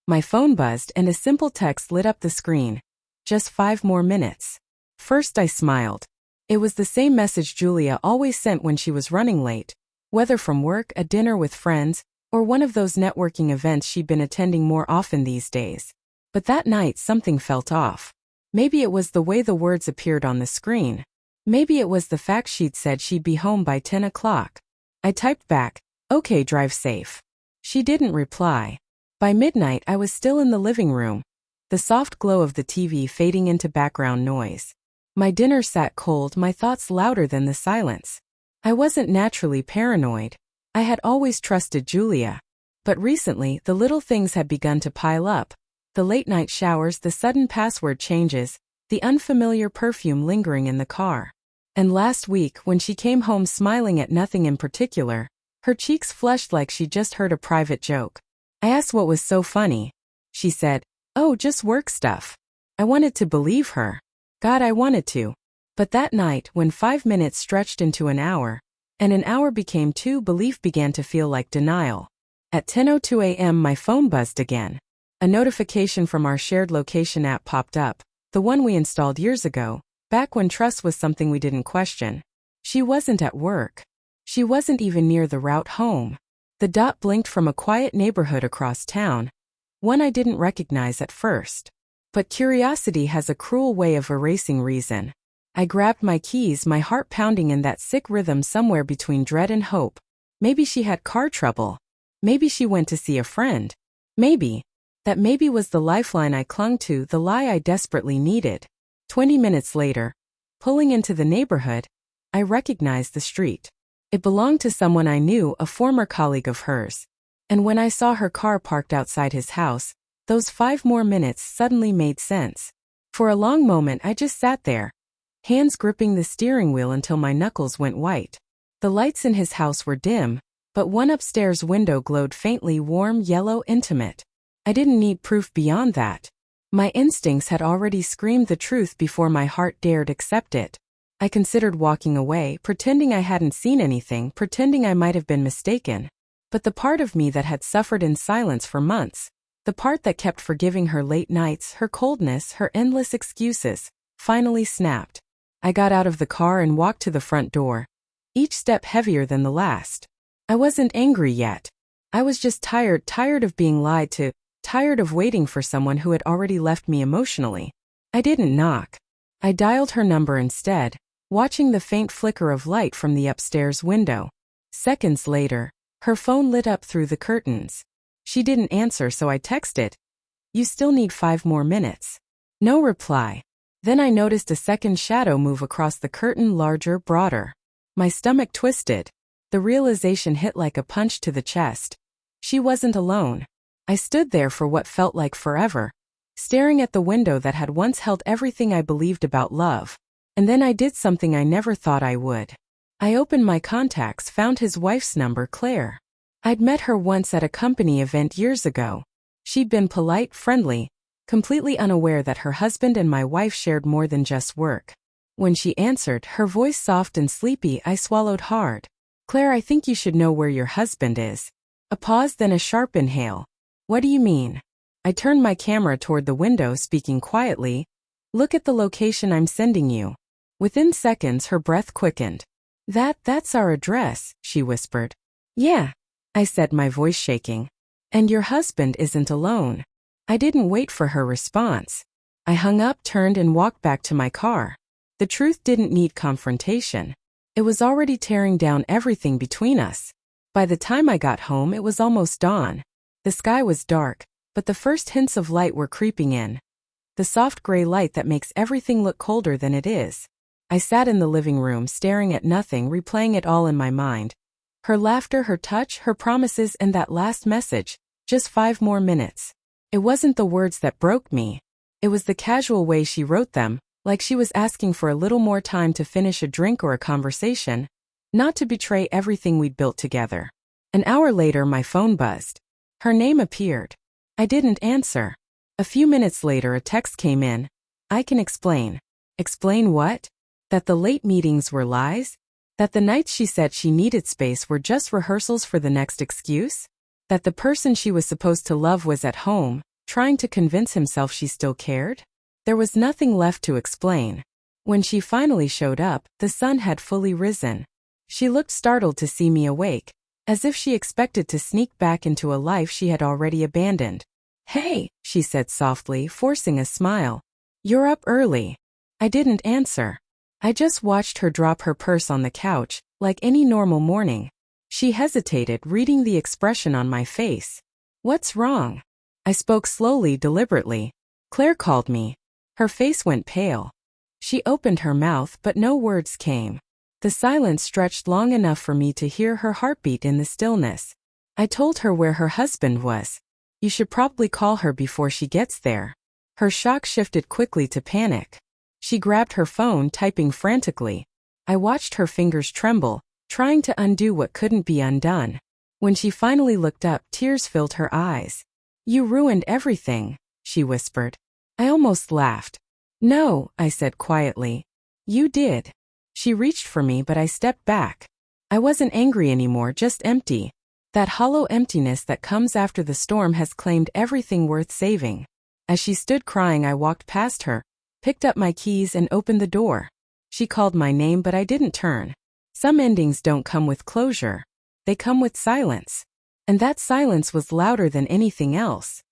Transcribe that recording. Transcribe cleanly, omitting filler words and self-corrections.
My phone buzzed and a simple text lit up the screen. Just 5 more minutes. First I smiled. It was the same message Julia always sent when she was running late, whether from work, a dinner with friends, or one of those networking events she'd been attending more often these days. But that night something felt off. Maybe it was the way the words appeared on the screen. Maybe it was the fact she'd said she'd be home by 10 o'clock. I typed back, "Okay, drive safe." She didn't reply. By midnight I was still in the living room, the soft glow of the TV fading into background noise. My dinner sat cold, my thoughts louder than the silence. I wasn't naturally paranoid. I had always trusted Julia. But recently, the little things had begun to pile up. The late-night showers, the sudden password changes, the unfamiliar perfume lingering in the car. And last week, when she came home smiling at nothing in particular, her cheeks flushed like she'd just heard a private joke. I asked what was so funny. She said, "Oh, just work stuff." I wanted to believe her. God, I wanted to. But that night, when 5 minutes stretched into an hour, and an hour became 2, belief began to feel like denial. At 10:02 a.m. my phone buzzed again. A notification from our shared location app popped up, the one we installed years ago, back when trust was something we didn't question. She wasn't at work. She wasn't even near the route home. The dot blinked from a quiet neighborhood across town, one I didn't recognize at first. But curiosity has a cruel way of erasing reason. I grabbed my keys, my heart pounding in that sick rhythm somewhere between dread and hope. Maybe she had car trouble. Maybe she went to see a friend. Maybe. That maybe was the lifeline I clung to, the lie I desperately needed. 20 minutes later, pulling into the neighborhood, I recognized the street. It belonged to someone I knew, a former colleague of hers. And when I saw her car parked outside his house, those 5 more minutes suddenly made sense. For a long moment I just sat there, hands gripping the steering wheel until my knuckles went white. The lights in his house were dim, but one upstairs window glowed faintly, warm, yellow, intimate. I didn't need proof beyond that. My instincts had already screamed the truth before my heart dared accept it. I considered walking away, pretending I hadn't seen anything, pretending I might have been mistaken. But the part of me that had suffered in silence for months, the part that kept forgiving her late nights, her coldness, her endless excuses, finally snapped. I got out of the car and walked to the front door, each step heavier than the last. I wasn't angry yet. I was just tired of being lied to, tired of waiting for someone who had already left me emotionally. I didn't knock. I dialed her number instead, watching the faint flicker of light from the upstairs window. Seconds later, her phone lit up through the curtains. She didn't answer, so I texted, "You still need 5 more minutes." No reply. Then I noticed a second shadow move across the curtain, larger, broader. My stomach twisted. The realization hit like a punch to the chest. She wasn't alone. I stood there for what felt like forever, staring at the window that had once held everything I believed about love. And then I did something I never thought I would. I opened my contacts, found his wife's number, Claire. I'd met her once at a company event years ago. She'd been polite, friendly, completely unaware that her husband and my wife shared more than just work. When she answered, her voice soft and sleepy, I swallowed hard. "Claire, I think you should know where your husband is." A pause, then a sharp inhale. "What do you mean?" I turned my camera toward the window, speaking quietly. "Look at the location I'm sending you." Within seconds, her breath quickened. That's our address," she whispered. "Yeah," I said, my voice shaking. "And your husband isn't alone." I didn't wait for her response. I hung up, turned, and walked back to my car. The truth didn't need confrontation. It was already tearing down everything between us. By the time I got home, it was almost dawn. The sky was dark, but the first hints of light were creeping in. The soft gray light that makes everything look colder than it is. I sat in the living room, staring at nothing, replaying it all in my mind. Her laughter, her touch, her promises, and that last message. Just 5 more minutes. It wasn't the words that broke me. It was the casual way she wrote them, like she was asking for a little more time to finish a drink or a conversation, not to betray everything we'd built together. An hour later, my phone buzzed. Her name appeared. I didn't answer. A few minutes later, a text came in. "I can explain." Explain what? That the late meetings were lies? That the nights she said she needed space were just rehearsals for the next excuse? That the person she was supposed to love was at home, trying to convince himself she still cared? There was nothing left to explain. When she finally showed up, the sun had fully risen. She looked startled to see me awake, as if she expected to sneak back into a life she had already abandoned. "Hey," she said softly, forcing a smile. "You're up early." I didn't answer. I just watched her drop her purse on the couch, like any normal morning. She hesitated, reading the expression on my face. "What's wrong?" I spoke slowly, deliberately. "Claire called me." Her face went pale. She opened her mouth, but no words came. The silence stretched long enough for me to hear her heartbeat in the stillness. I told her where her husband was. "You should probably call her before she gets there." Her shock shifted quickly to panic. She grabbed her phone, typing frantically. I watched her fingers tremble, trying to undo what couldn't be undone. When she finally looked up, tears filled her eyes. "You ruined everything," she whispered. I almost laughed. "No," I said quietly. "You did." She reached for me, but I stepped back. I wasn't angry anymore, just empty. That hollow emptiness that comes after the storm has claimed everything worth saving. As she stood crying, I walked past her, picked up my keys and opened the door. She called my name, but I didn't turn. Some endings don't come with closure. They come with silence. And that silence was louder than anything else.